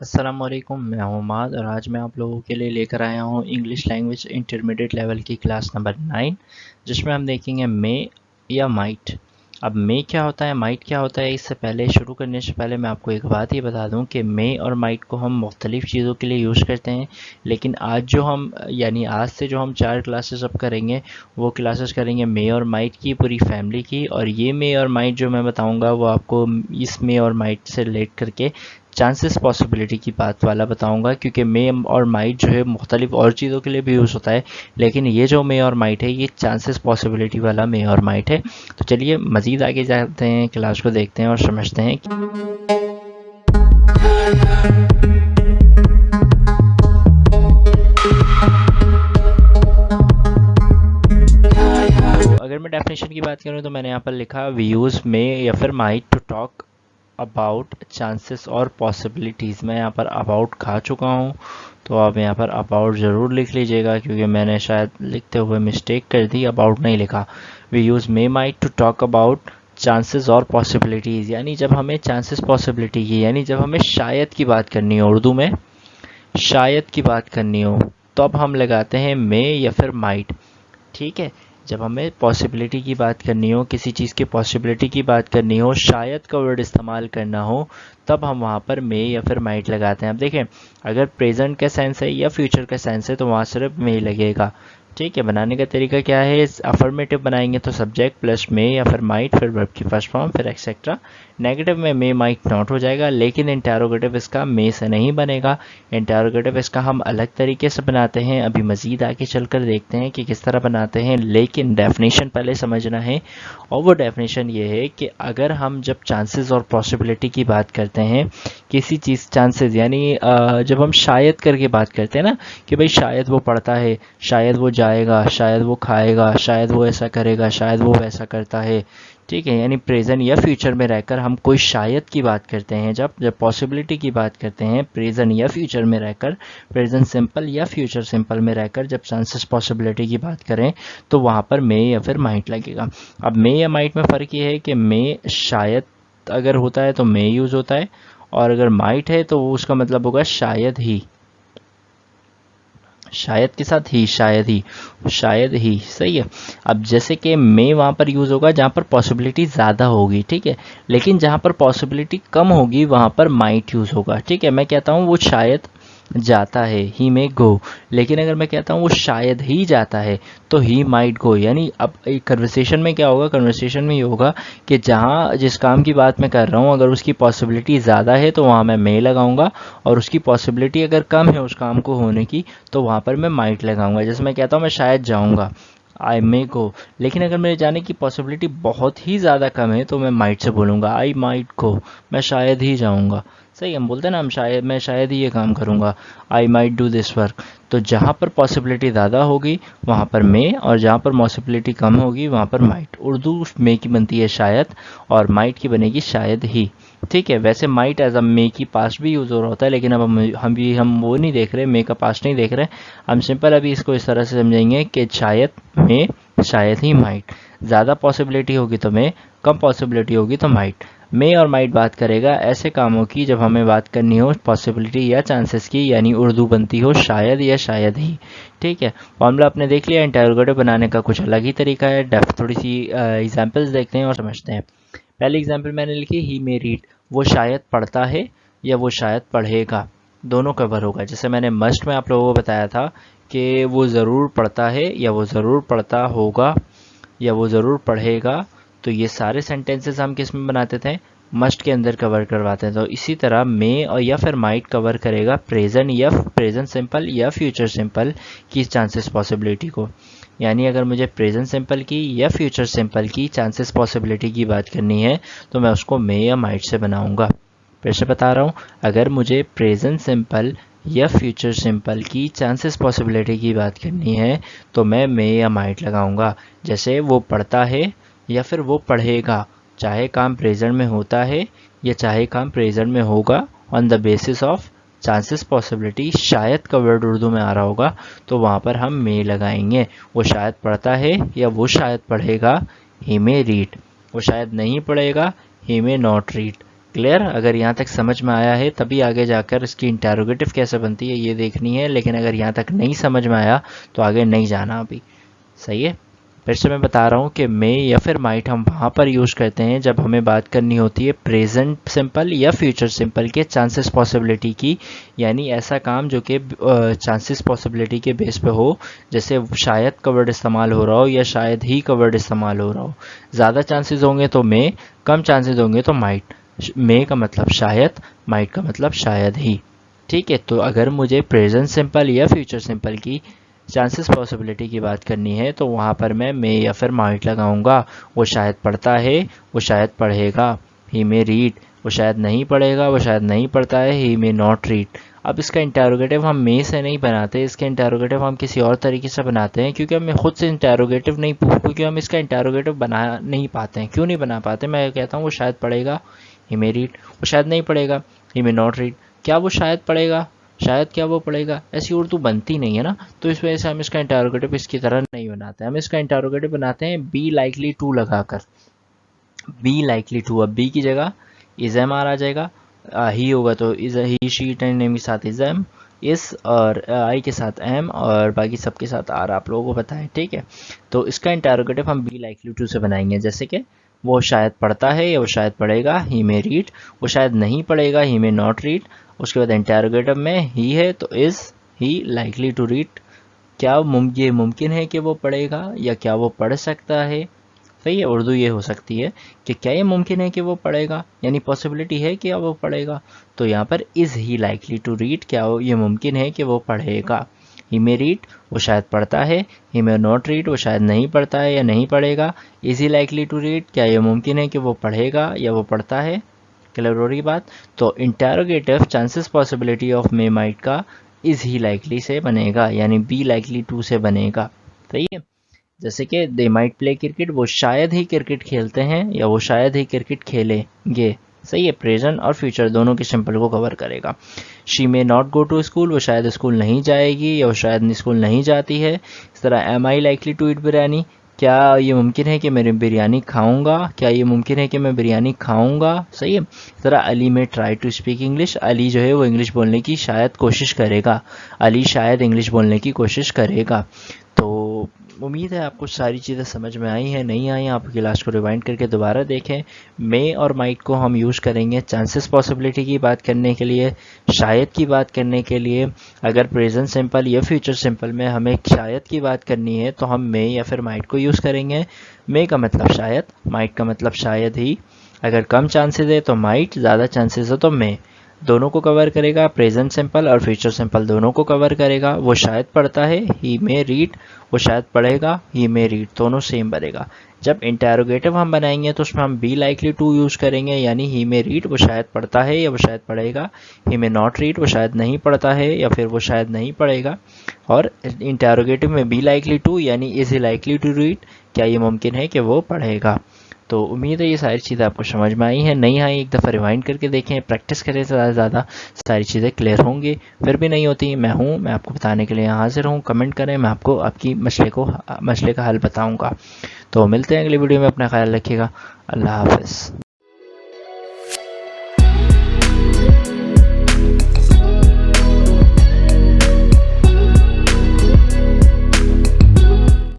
अस्सलाम वालेकुम, मैं हूं उमाद और आज मैं आप लोगों के लिए लेकर आया हूं इंग्लिश लैंग्वेज इंटरमीडिएट लेवल की क्लास नंबर 9 जिसमें हम देखेंगे मे या माइट। अब मे क्या होता है, माइट क्या होता है, इससे पहले शुरू करने से पहले मैं आपको एक बात ही बता दूं कि मे और माइट को हम मुख्तलिफ़ चीज़ों के लिए यूज़ करते हैं। लेकिन आज जो हम यानी आज से जो हम 4 क्लासेस अब करेंगे वो क्लासेस करेंगे मे और माइट की, पूरी फैमिली की। और ये मे और माइट जो मैं बताऊँगा वो आपको इस मे और माइट से रिलेट करके चांसेस पॉसिबिलिटी की बात वाला बताऊंगा, क्योंकि मे और माइट जो है मुख्तलिफ और चीज़ों के लिए भी यूज़ होता है, लेकिन ये जो मे और माइट है ये चांसेस पॉसिबिलिटी वाला मे और माइट है। तो चलिए मज़ीद आगे जाते हैं, क्लास को देखते हैं और समझते हैं तो अगर मैं डेफिनेशन की बात करूं तो मैंने यहाँ पर लिखा वी यूज़ मे या फिर might to talk about chances और पॉसिबिलिटीज़। मैं यहाँ पर अबाउट खा चुका हूँ, तो आप यहाँ पर अबाउट ज़रूर लिख लीजिएगा, क्योंकि मैंने शायद लिखते हुए मिस्टेक कर दी, अबाउट नहीं लिखा। We use may might to talk about chances और पॉसिबिलिटीज़, यानी जब हमें चांसेस पॉसिबिलिटी की, यानी जब हमें शायद की बात करनी हो, उर्दू में शायद की बात करनी हो, तो अब हम लगाते हैं मे या फिर माइट। ठीक है, जब हमें पॉसिबिलिटी की बात करनी हो, किसी चीज़ की पॉसिबिलिटी की बात करनी हो, शायद का वर्ड इस्तेमाल करना हो, तब हम वहाँ पर मे या फिर माइट लगाते हैं। अब देखें, अगर प्रेजेंट का सेंस है या फ्यूचर का सेंस है तो वहाँ सिर्फ मे लगेगा। ठीक है, बनाने का तरीका क्या है, अफर्मेटिव बनाएंगे तो सब्जेक्ट प्लस मे या फिर माइट, फिर वर्ब की फर्स्ट फॉर्म, फिर एक्सेट्रा। नेगेटिव में मे माइट नॉट हो जाएगा, लेकिन इंटेरोगेटिव इसका मे से नहीं बनेगा। इंटेरोगेटिव इसका हम अलग तरीके से बनाते हैं, अभी मज़ीद आगे चलकर देखते हैं कि किस तरह बनाते हैं, लेकिन डेफिनेशन पहले समझना है। और वो डेफिनेशन ये है कि अगर हम जब चांसेस और पॉसिबिलिटी की बात करते हैं, किसी चीज़ चांसेस यानी जब हम शायद करके बात करते हैं ना, कि भाई शायद वो पढ़ता है, शायद वो जाएगा, शायद वो खाएगा, शायद वो ऐसा करेगा, शायद वो वैसा करता है। ठीक है, यानी प्रेजेंट या फ्यूचर में रहकर हम कोई शायद की बात करते हैं, जब जब पॉसिबिलिटी की बात करते हैं प्रेजेंट या फ्यूचर में रहकर, प्रेजेंट सिंपल या फ्यूचर सिंपल में रहकर जब चांसेस पॉसिबिलिटी की बात करें, तो वहाँ पर मे या फिर माइट लगेगा। अब मे या माइट में फ़र्क ये है कि मे शायद अगर होता है तो मे यूज़ होता है, और अगर माइट है तो वो उसका मतलब होगा शायद ही, शायद के साथ ही, शायद ही सही है। अब जैसे कि मे वहाँ पर यूज़ होगा जहाँ पर पॉसिबिलिटी ज़्यादा होगी, ठीक है, लेकिन जहाँ पर पॉसिबिलिटी कम होगी वहाँ पर माइट यूज़ होगा। ठीक है, मैं कहता हूँ वो शायद जाता है, ही मे गो, लेकिन अगर मैं कहता हूँ वो शायद ही जाता है तो ही माइट गो। यानी अब एक कन्वर्सेशन में क्या होगा, कन्वर्सेशन में ये होगा कि जहाँ जिस काम की बात मैं कर रहा हूँ अगर उसकी पॉसिबिलिटी ज़्यादा है तो वहाँ मैं मे लगाऊंगा, और उसकी पॉसिबिलिटी अगर कम है उस काम को होने की तो वहाँ पर मैं माइट लगाऊंगा। जैसे मैं कहता हूँ मैं शायद जाऊँगा, आई मे गो, लेकिन अगर मेरे जाने की पॉसिबिलिटी बहुत ही ज़्यादा कम है तो मैं माइट से बोलूँगा आई माइट गो, मैं शायद ही जाऊँगा। सही, हम बोलते हैं ना, हम शायद, मैं शायद ही ये काम करूँगा, I might do this work. तो जहाँ पर पॉसिबिलिटी ज़्यादा होगी वहाँ पर मे, और जहाँ पर पॉसिबिलिटी कम होगी वहाँ पर माइट। उर्दू मे की बनती है शायद और माइट की बनेगी शायद ही। ठीक है, वैसे माइट एज अ मे की पास्ट भी यूज़ हो रहा होता है, लेकिन अब हम वो नहीं देख रहे, मे का पास्ट नहीं देख रहे। हम सिंपल अभी इसको इस तरह से समझेंगे कि शायद मे, शायद ही माइट। ज़्यादा पॉसिबिलिटी होगी तो मे, कम पॉसिबिलिटी होगी तो माइट। मे और माइट बात करेगा ऐसे कामों की जब हमें बात करनी हो पॉसिबिलिटी या चांसेस की, यानी उर्दू बनती हो शायद या शायद ही। ठीक है, फॉर्मूला आपने देख लिया, इंटरोगेटिव बनाने का कुछ अलग ही तरीका है। थोड़ी सी एग्जांपल्स देखते हैं और समझते हैं। पहली एग्जांपल मैंने लिखी ही मे रीड, वो शायद पढ़ता है या वो शायद पढ़ेगा, दोनों कवर होगा। जैसे मैंने मस्ट में आप लोगों को बताया था कि वो ज़रूर पढ़ता है या वो ज़रूर पढ़ता होगा या वो ज़रूर पढ़ेगा, तो ये सारे सेंटेंसेस हम किस में बनाते थे, मस्ट के अंदर कवर करवाते हैं। तो इसी तरह मे और या फिर माइट कवर करेगा प्रेजेंट या प्रेजेंट सिंपल या फ्यूचर सिंपल की चांसेस पॉसिबिलिटी को। यानी अगर मुझे प्रेजेंट सिंपल की या फ्यूचर सिंपल की चांसेस पॉसिबिलिटी की बात करनी है तो मैं उसको मे या माइट से बनाऊंगा। फिर से बता रहा हूँ, अगर मुझे प्रेजेंट सिंपल या फ्यूचर सिंपल की चांसेस पॉसिबिलिटी की बात करनी है तो मैं मे या माइट लगाऊंगा। जैसे वो पढ़ता है या फिर वो पढ़ेगा, चाहे काम प्रेजेंट में होता है या चाहे काम प्रेजेंट में होगा, on the basis of chances possibility, शायद का वर्ड उर्दू में आ रहा होगा तो वहाँ पर हम मे लगाएंगे। वो शायद पढ़ता है या वो शायद पढ़ेगा, ही मे रीड। वो शायद नहीं पढ़ेगा, ही मे नॉट रीड। क्लियर? अगर यहाँ तक समझ में आया है तभी आगे जाकर इसकी इंटेरोगेटिव कैसे बनती है ये देखनी है, लेकिन अगर यहाँ तक नहीं समझ में आया तो आगे नहीं जाना अभी। सही है? फिर से मैं बता रहा हूँ कि मे या फिर माइट हम वहाँ पर यूज़ करते हैं जब हमें बात करनी होती है प्रेजेंट सिंपल या फ्यूचर सिंपल के चांसेस पॉसिबिलिटी की, यानी ऐसा काम जो कि चांसेस पॉसिबिलिटी के बेस पे हो, जैसे शायद का वर्ड इस्तेमाल हो रहा हो या शायद ही का वर्ड इस्तेमाल हो रहा हो। ज़्यादा चांसेस होंगे तो मे, कम चांसेस होंगे तो माइट। मे का मतलब शायद, माइट का मतलब शायद ही। ठीक है, तो अगर मुझे प्रेजेंट सिंपल या फ्यूचर सिंपल की चांसेस पॉसिबिलिटी की बात करनी है तो वहाँ पर मैं मे या फिर माइट लगाऊंगा। वो शायद पढ़ता है, वो शायद पढ़ेगा, ही मे रीड। वो शायद नहीं पढ़ेगा, वो शायद नहीं पढ़ता है, ही मे नॉट रीड। अब इसका इंटेरोगेटिव हम मे से नहीं बनाते, इसका इंटेरोगेटिव हम किसी और तरीके से बनाते हैं, क्योंकि हमें खुद से इंटेरोगेटिव नहीं क्योंकि हम इसका इंटेरोगेटिव बना नहीं पाते हैं। क्यों नहीं बना पाते? मैं कहता हूँ वो शायद पढ़ेगा, ही मे रीड। वो शायद नहीं पढ़ेगा, ही मे नॉट रीड। क्या वो शायद पढ़ेगा? शायद क्या वो पढ़ेगा? ऐसी उर्दू बनती नहीं है ना, तो इस वजह से हम इसका इंटेरोगेटिव इसकी तरह नहीं बनाते। हम इसका इंटेरोगेटिव बनाते हैं बी लाइकली टू लगाकर। बी लाइकली टू, अब बी की जगह इज एम आर आ जाएगा। ही होगा तो is, he she it name के साथ इज एम, इस और आई के साथ एम और बाकी सबके साथ आर, आप लोगों को पता है। ठीक है, तो इसका इंटेरोगेटिव हम बी लाइकली टू से बनाएंगे, जैसे कि वो शायद पढ़ता है या वो शायद पढ़ेगा, ही मे रीड। वो शायद नहीं पढ़ेगा, ही मे नॉट रीड। उसके बाद इंटेरोगेटिव में ही है तो is he likely to read. क्या ये मुमकिन है कि वो पढ़ेगा या क्या वो पढ़ सकता है? सही है, उर्दू ये हो सकती है कि क्या ये मुमकिन है कि वो पढ़ेगा, यानी पॉसिबिलिटी है कि वो पढ़ेगा। तो यहाँ पर is he likely to read, क्या ये मुमकिन है कि वो पढ़ेगा। ही मे रीड, वो शायद पढ़ता है। ही मे नॉट रीड, वो शायद नहीं पढ़ता है या नहीं पढ़ेगा। Is he likely to read, क्या ये मुमकिन है कि वो पढ़ेगा या वो पढ़ता है। क्लियर हो रही बात? तो interrogative chances possibility of may might का इज़ ही लाइकली से बनेगा, यानी बी लाइकली टू से बनेगा। सही है? जैसे कि दे माइट प्ले क्रिकेट, वो शायद ही क्रिकेट खेलते हैं या वो शायद ही क्रिकेट खेलेंगे। सही है, प्रेजेंट और फ्यूचर दोनों के सिंपल को कवर करेगा। She may not go to school, वो शायद स्कूल नहीं जाएगी या वो शायद स्कूल नहीं जाती है। इस तरह am I likely to eat biryani, क्या ये मुमकिन है कि मैं बिरयानी खाऊंगा, क्या ये मुमकिन है कि मैं बिरयानी खाऊंगा। सही है। इस तरह Ali may try to speak English, Ali जो है वो इंग्लिश बोलने की शायद कोशिश करेगा, अली शायद इंग्लिश बोलने की कोशिश करेगा। तो उम्मीद है आपको सारी चीज़ें समझ में आई हैं, नहीं आई आप क्लास को रिवाइंड करके दोबारा देखें। मे और माइट को हम यूज़ करेंगे चांसेस पॉसिबिलिटी की बात करने के लिए, शायद की बात करने के लिए। अगर प्रेजेंट सिंपल या फ्यूचर सिंपल में हमें शायद की बात करनी है तो हम मे या फिर माइट को यूज़ करेंगे। मे का मतलब शायद, माइट का मतलब शायद ही। अगर कम चांसेस है तो माइट, ज़्यादा चांसेस है तो मे। दोनों को कवर करेगा, प्रेजेंट सिंपल और फ्यूचर सिंपल दोनों को कवर करेगा। वो शायद पढ़ता है, ही मे रीड। वो शायद पढ़ेगा, ही मे रीड, दोनों सेम बनेगा। जब इंटेरोगेटिव हम बनाएंगे तो उसमें हम बी लाइकली टू यूज़ करेंगे, यानी ही मे रीड, वो शायद पढ़ता है या वो शायद पढ़ेगा। ही मे नॉट रीड, वो शायद नहीं पढ़ता है या फिर वो शायद नहीं पढ़ेगा। और इंटेरोगेटिव में बी लाइकली टू, यानी is he likely to read, क्या ये मुमकिन है कि वो पढ़ेगा। तो उम्मीद है ये सारी चीज़ें आपको समझ में आई हैं, नहीं आई एक दफ़ा रिवाइंड करके देखें, प्रैक्टिस करें ज़्यादा से ज़्यादा, सारी चीज़ें क्लियर होंगी। फिर भी नहीं होती, मैं आपको बताने के लिए यहाँ हाजिर हूँ। कमेंट करें, मैं आपको आपकी मसले का हल बताऊँगा। तो मिलते हैं अगली वीडियो में, अपना ख्याल रखिएगा। अल्लाह हाफ़िज़।